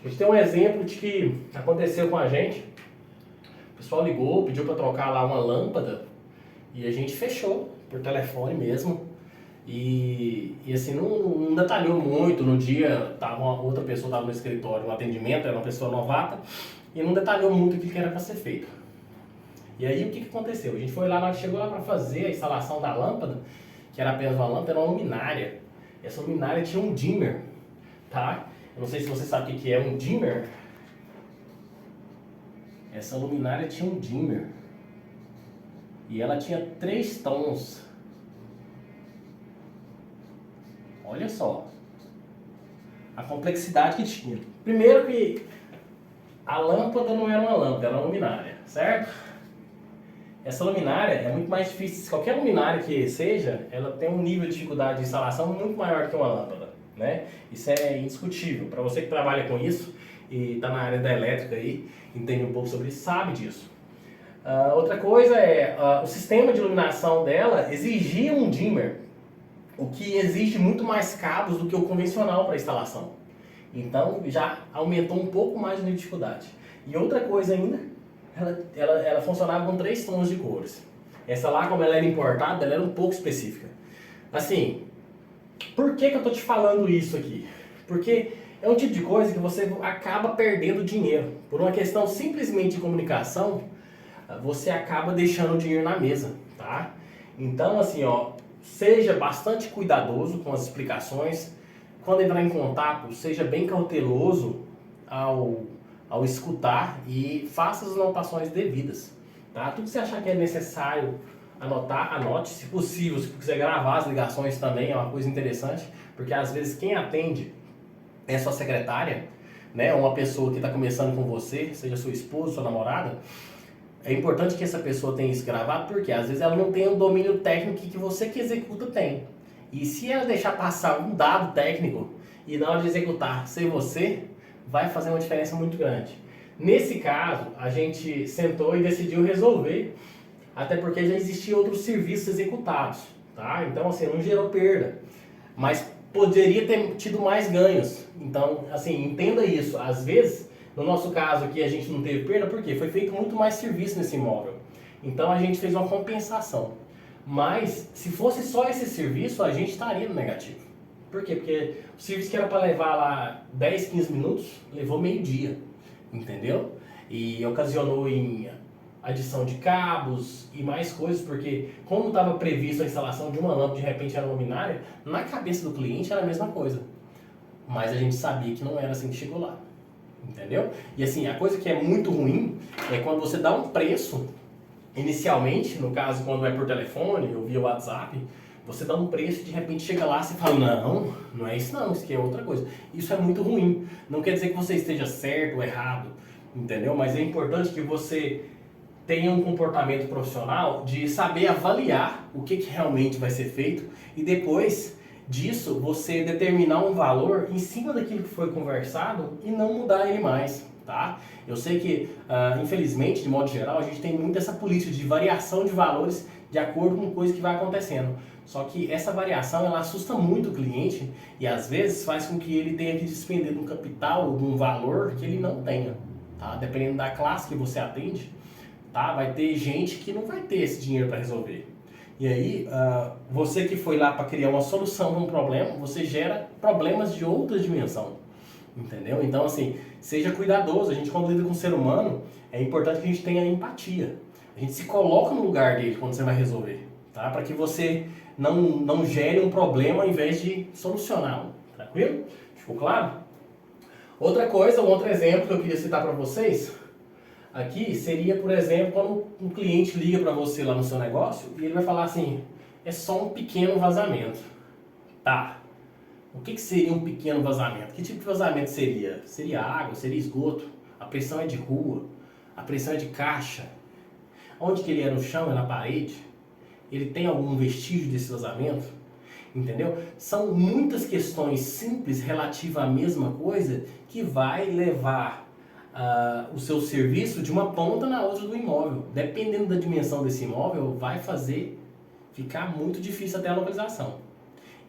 A gente tem um exemplo de que aconteceu com a gente. O pessoal ligou, pediu para trocar lá uma lâmpada e a gente fechou por telefone mesmo. E assim, não detalhou muito. No dia, uma outra pessoa estava no escritório, no atendimento, era uma pessoa novata, e não detalhou muito o que era para ser feito. E aí o que aconteceu? A gente foi lá, nós chegou lá para fazer a instalação da lâmpada, que era apenas uma lâmpada, era uma luminária. Essa luminária tinha um dimmer, tá? Eu não sei se você sabe o que é um dimmer. Essa luminária tinha um dimmer. E ela tinha 3 tons. Olha só a complexidade que tinha. Primeiro que a lâmpada não era uma lâmpada, era uma luminária, certo? Essa luminária é muito mais difícil. Qualquer luminária que seja, ela tem um nível de dificuldade de instalação muito maior que uma lâmpada, né? Isso é indiscutível. Para você que trabalha com isso e está na área da elétrica aí, entende um pouco sobre isso, sabe disso. Outra coisa é, o sistema de iluminação dela exigia um dimmer, o que exige muito mais cabos do que o convencional para instalação. Então já aumentou um pouco mais o nível de dificuldade. E outra coisa ainda, ela funcionava com 3 tons de cores. Essa lá, como ela era importada, ela era um pouco específica. Assim, por que eu estou te falando isso aqui? Porque é um tipo de coisa que você acaba perdendo dinheiro. Por uma questão simplesmente de comunicação, você acaba deixando o dinheiro na mesa, tá? Então, assim, ó, seja bastante cuidadoso com as explicações. Quando entrar em contato, seja bem cauteloso ao escutar e faça as anotações devidas, tá? Tudo que você achar que é necessário anotar, anote. Se possível, se quiser gravar as ligações também, é uma coisa interessante, porque às vezes quem atende é sua secretária, né? Uma pessoa que está começando com você, seja sua esposa, sua namorada. É importante que essa pessoa tenha isso gravado, porque às vezes ela não tem o domínio técnico que você que executa tem. E se ela deixar passar um dado técnico e na hora de executar ser você, vai fazer uma diferença muito grande. Nesse caso, a gente sentou e decidiu resolver, até porque já existiam outros serviços executados, tá? Então, assim, não gerou perda, mas poderia ter tido mais ganhos. Então, assim, entenda isso. Às vezes, no nosso caso aqui, a gente não teve perda, porque foi feito muito mais serviço nesse imóvel. Então, a gente fez uma compensação. Mas, se fosse só esse serviço, a gente estaria no negativo. Por quê? Porque o serviço que era para levar lá 10, 15 minutos, levou meio-dia, entendeu? E ocasionou em adição de cabos e mais coisas, porque como estava previsto a instalação de uma lâmpada, de repente era uma luminária, na cabeça do cliente era a mesma coisa. Mas a gente sabia que não era assim que chegou lá, entendeu? E assim, a coisa que é muito ruim é quando você dá um preço inicialmente, no caso quando é por telefone ou via WhatsApp, você dá um preço e de repente chega lá e você fala, não é isso não, isso aqui é outra coisa. Isso é muito ruim. Não quer dizer que você esteja certo ou errado, entendeu? Mas é importante que você tenha um comportamento profissional de saber avaliar o que realmente vai ser feito e depois disso você determinar um valor em cima daquilo que foi conversado e não mudar ele mais. Tá? Eu sei que, infelizmente, de modo geral, a gente tem muito essa política de variação de valores de acordo com coisa que vai acontecendo. Só que essa variação, ela assusta muito o cliente e às vezes faz com que ele tenha que despender de um capital ou de um valor que ele não tenha. Tá? Dependendo da classe que você atende, tá? Vai ter gente que não vai ter esse dinheiro para resolver. E aí, você que foi lá para criar uma solução para um problema, você gera problemas de outra dimensão. Entendeu? Então, assim, seja cuidadoso. A gente, quando lida com o ser humano, é importante que a gente tenha empatia. A gente se coloca no lugar dele quando você vai resolver, tá? Para que você não gere um problema ao invés de solucioná-lo. Tranquilo? Ficou claro? Outra coisa, um outro exemplo que eu queria citar para vocês aqui seria, por exemplo, quando um cliente liga para você lá no seu negócio e ele vai falar assim, é só um pequeno vazamento. Tá. O que seria um pequeno vazamento? Que tipo de vazamento seria? Seria água? Seria esgoto? A pressão é de rua? A pressão é de caixa? Onde que ele é? No chão? É na parede? Ele tem algum vestígio desse vazamento? Entendeu? São muitas questões simples relativas à mesma coisa que vai levar o seu serviço de uma ponta na outra do imóvel. Dependendo da dimensão desse imóvel, vai fazer ficar muito difícil até a localização.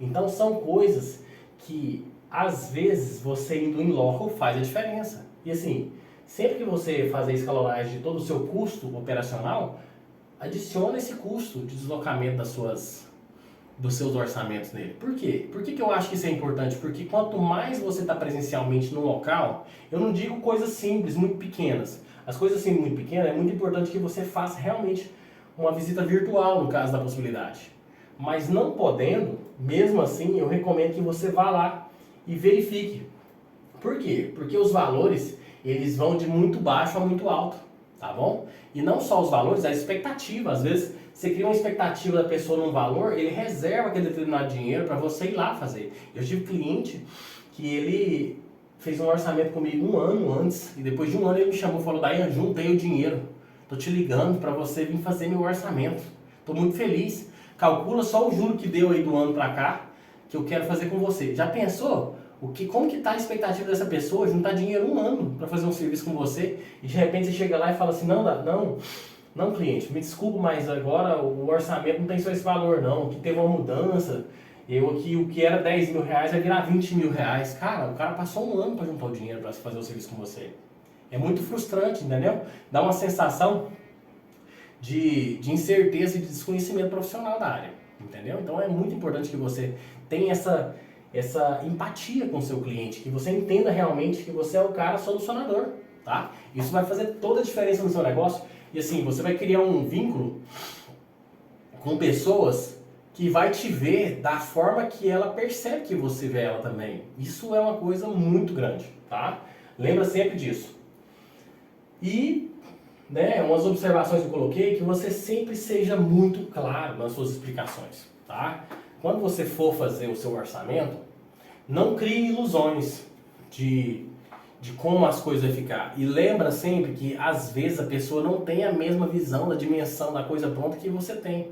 Então são coisas que às vezes você indo em loco faz a diferença. E assim, sempre que você fazer escalonagem de todo o seu custo operacional, adiciona esse custo de deslocamento dos seus orçamentos nele. Por quê? Por que eu acho que isso é importante? Porque quanto mais você está presencialmente no local, eu não digo coisas simples, muito pequenas. As coisas assim muito pequenas, é muito importante que você faça realmente uma visita virtual, no caso da possibilidade. Mas não podendo, mesmo assim, eu recomendo que você vá lá e verifique. Por quê? Porque os valores, eles vão de muito baixo a muito alto, tá bom? E não só os valores, a expectativa. Às vezes, você cria uma expectativa da pessoa num valor, ele reserva aquele determinado dinheiro para você ir lá fazer. Eu tive cliente que ele fez um orçamento comigo um ano antes, e depois de um ano ele me chamou e falou: Dayan, juntei o dinheiro, tô te ligando para você vir fazer meu orçamento. Tô muito feliz. Calcula só o juro que deu aí do ano para cá, que eu quero fazer com você. Já pensou? Como que tá a expectativa dessa pessoa juntar dinheiro um ano para fazer um serviço com você, e de repente você chega lá e fala assim: não, cliente, me desculpa, mas agora o orçamento não tem só esse valor não, que teve uma mudança, o que era 10 mil reais vai virar 20 mil reais. Cara, o cara passou um ano para juntar o dinheiro para fazer o serviço com você. É muito frustrante, entendeu? Dá uma sensação de incerteza e de desconhecimento profissional da área, entendeu? Então é muito importante que você tenha essa empatia com o seu cliente, que você entenda realmente que você é o cara solucionador, tá? Isso vai fazer toda a diferença no seu negócio. E assim, você vai criar um vínculo com pessoas que vai te ver da forma que ela percebe que você vê ela também. Isso é uma coisa muito grande, tá? Lembra sempre disso. E, umas observações que eu coloquei, que você sempre seja muito claro nas suas explicações, tá? Quando você for fazer o seu orçamento, não crie ilusões de como as coisas vão ficar. E lembra sempre que, às vezes, a pessoa não tem a mesma visão da dimensão da coisa pronta que você tem.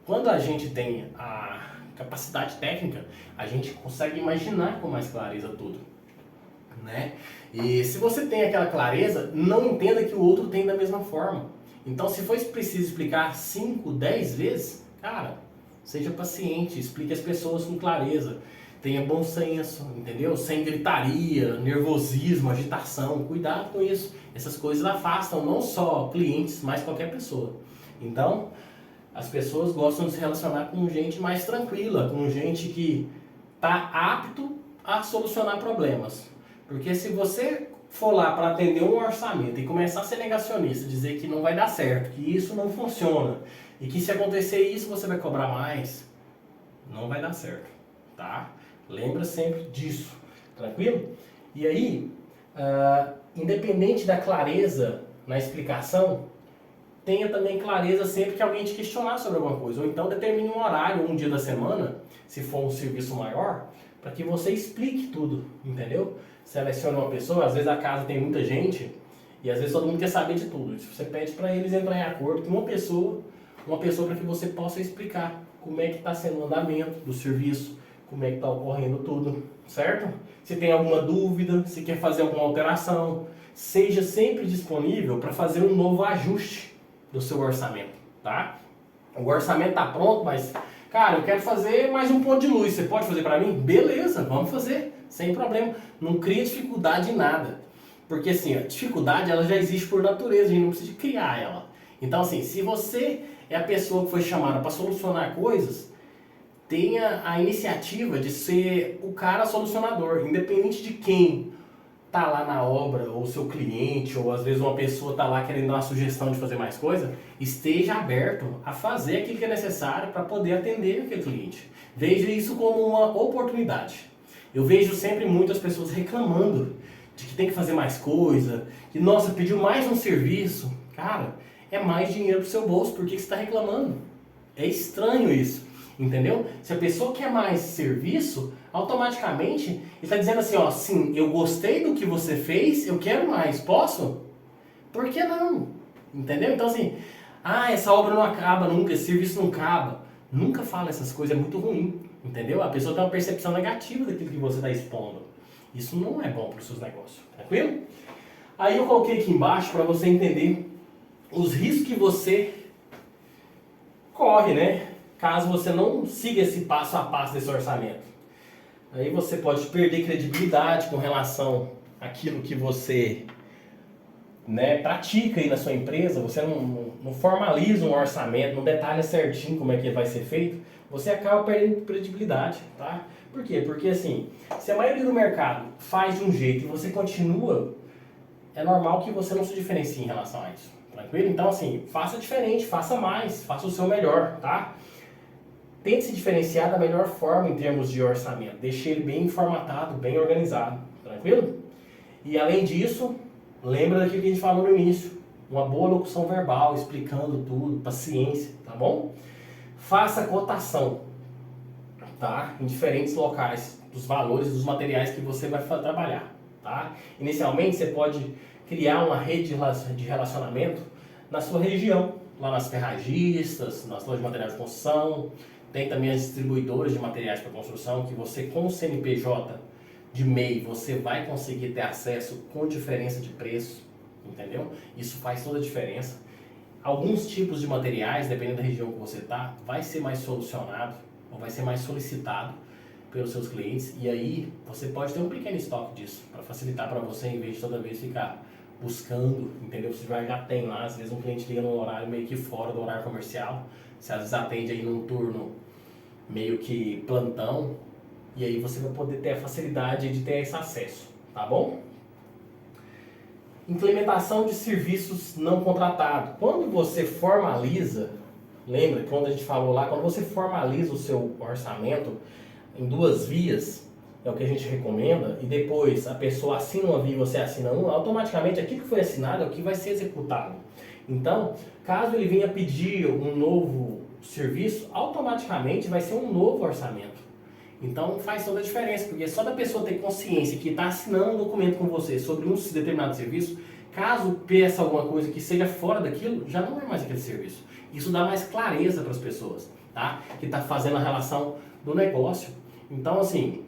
Quando a gente tem a capacidade técnica, a gente consegue imaginar com mais clareza tudo, né? E se você tem aquela clareza, não entenda que o outro tem da mesma forma. Então, se for preciso explicar 5, 10 vezes, cara, seja paciente, explique as pessoas com clareza. Tenha bom senso, entendeu? Sem gritaria, nervosismo, agitação. Cuidado com isso. Essas coisas afastam não só clientes, mas qualquer pessoa. Então, as pessoas gostam de se relacionar com gente mais tranquila, com gente que está apto a solucionar problemas. Porque se você for lá para atender um orçamento e começar a ser negacionista, dizer que não vai dar certo, que isso não funciona, e que se acontecer isso você vai cobrar mais, não vai dar certo, tá? Lembra sempre disso, tranquilo? E aí, independente da clareza na explicação, tenha também clareza sempre que alguém te questionar sobre alguma coisa. Ou então determine um horário, um dia da semana, se for um serviço maior, para que você explique tudo, entendeu? Selecione uma pessoa, às vezes a casa tem muita gente, e às vezes todo mundo quer saber de tudo. Você pede para eles entrar em acordo com uma pessoa para que você possa explicar como é que está sendo o andamento do serviço, como é que está ocorrendo tudo, certo? Se tem alguma dúvida, se quer fazer alguma alteração, seja sempre disponível para fazer um novo ajuste do seu orçamento, tá? O orçamento está pronto, mas, cara, eu quero fazer mais um ponto de luz, você pode fazer para mim? Beleza, vamos fazer, sem problema. Não cria dificuldade em nada, porque assim, a dificuldade ela já existe por natureza, a gente não precisa criar ela. Então assim, se você é a pessoa que foi chamada para solucionar coisas, tenha a iniciativa de ser o cara solucionador, independente de quem tá lá na obra, ou seu cliente, ou às vezes uma pessoa tá lá querendo dar uma sugestão de fazer mais coisa, esteja aberto a fazer aquilo que é necessário para poder atender aquele cliente. Veja isso como uma oportunidade. Eu vejo sempre muitas pessoas reclamando de que tem que fazer mais coisa, que nossa, pediu mais um serviço. Cara, é mais dinheiro pro seu bolso, por que você está reclamando? É estranho isso. Entendeu? Se a pessoa quer mais serviço, automaticamente ele está dizendo assim, ó, sim, eu gostei do que você fez, eu quero mais, posso? Por que não? Entendeu? Então assim, essa obra não acaba nunca, esse serviço não acaba. Nunca fala essas coisas, é muito ruim, entendeu? A pessoa tem uma percepção negativa daquilo que você está expondo. Isso não é bom para os seus negócios, tranquilo? Aí eu coloquei aqui embaixo para você entender os riscos que você corre, né? Caso você não siga esse passo a passo desse orçamento. Aí você pode perder credibilidade com relação àquilo que você, né, pratica aí na sua empresa. Você não formaliza um orçamento, não detalha certinho como é que vai ser feito, você acaba perdendo credibilidade, tá? Por quê? Porque assim, se a maioria do mercado faz de um jeito e você continua, é normal que você não se diferencie em relação a isso, tranquilo? Então assim, faça diferente, faça mais, faça o seu melhor, tá? Tente se diferenciar da melhor forma em termos de orçamento, deixe ele bem formatado, bem organizado, tranquilo? E além disso, lembra daquilo que a gente falou no início, uma boa locução verbal, explicando tudo, paciência, tá bom? Faça cotação, tá? Em diferentes locais, dos valores dos materiais que você vai trabalhar, tá? Inicialmente você pode criar uma rede de relacionamento na sua região, lá nas ferragistas, nas lojas de materiais de construção, tem também as distribuidoras de materiais para construção, que você com o CNPJ de MEI, você vai conseguir ter acesso com diferença de preço, entendeu? Isso faz toda a diferença. Alguns tipos de materiais, dependendo da região que você está, vai ser mais solucionado ou vai ser mais solicitado pelos seus clientes, e aí você pode ter um pequeno estoque disso para facilitar para você, em vez de toda vez ficar já tem lá, às vezes um cliente liga num horário meio que fora do horário comercial, você às vezes atende aí num turno meio que plantão, e aí você vai poder ter a facilidade de ter esse acesso, tá bom? Implementação de serviços não contratados. Quando você formaliza, lembra quando a gente falou lá, quando você formaliza o seu orçamento em 2 vias, é o que a gente recomenda, e depois a pessoa assina uma via e você assina uma, automaticamente aquilo que foi assinado é o que vai ser executado. Então, caso ele venha pedir um novo serviço, automaticamente vai ser um novo orçamento. Então faz toda a diferença, porque só da pessoa ter consciência que está assinando um documento com você sobre um determinado serviço, caso peça alguma coisa que seja fora daquilo, já não é mais aquele serviço. Isso dá mais clareza para as pessoas, tá? Que está fazendo a relação do negócio. Então assim,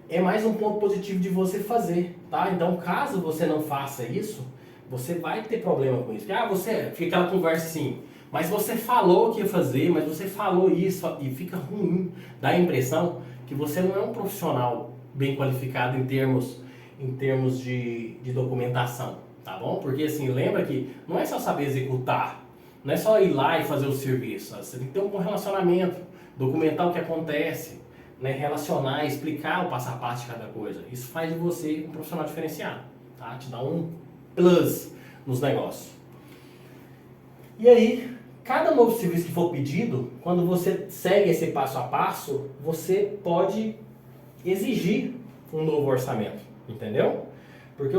é mais um ponto positivo de você fazer, tá? Então caso você não faça isso, você vai ter problema com isso. Você fica aquela conversa assim, mas você falou que ia fazer, mas você falou isso e fica ruim. Dá a impressão que você não é um profissional bem qualificado em termos de documentação, tá bom? Porque assim, lembra que não é só saber executar, não é só ir lá e fazer o serviço. Você tem que ter um bom relacionamento, documentar o que acontece, né? Relacionar, explicar o passo a passo de cada coisa. Isso faz de você um profissional diferenciado, tá? Te dá um plus nos negócios. E aí, cada novo serviço que for pedido, quando você segue esse passo a passo, você pode exigir um novo orçamento, entendeu? Porque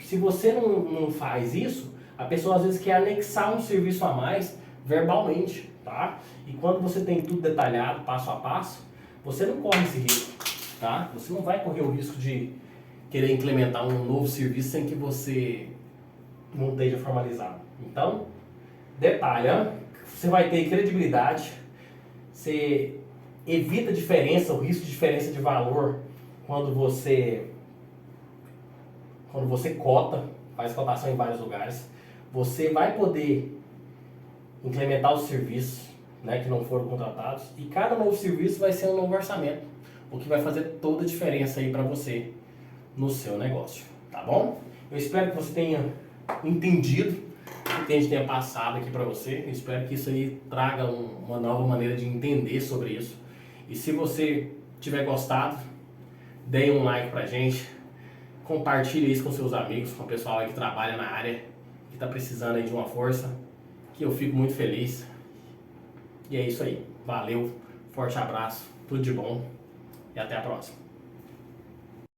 se você não faz isso, a pessoa às vezes quer anexar um serviço a mais verbalmente, tá? E quando você tem tudo detalhado, passo a passo, você não corre esse risco, tá? Você não vai correr o risco de querer implementar um novo serviço sem que você não esteja formalizado. Então, detalha, você vai ter credibilidade, você evita diferença, o risco de diferença de valor quando você cota, faz cotação em vários lugares. Você vai poder implementar os serviços, né, que não foram contratados, e cada novo serviço vai ser um novo orçamento, o que vai fazer toda a diferença aí para você no seu negócio, tá bom? Eu espero que você tenha entendido o que a gente tenha passado aqui para você. Eu espero que isso aí traga uma nova maneira de entender sobre isso. E se você tiver gostado, dê um like pra gente, compartilhe isso com seus amigos, com o pessoal aí que trabalha na área, que está precisando aí de uma força, que eu fico muito feliz. E é isso aí. Valeu, forte abraço, tudo de bom e até a próxima.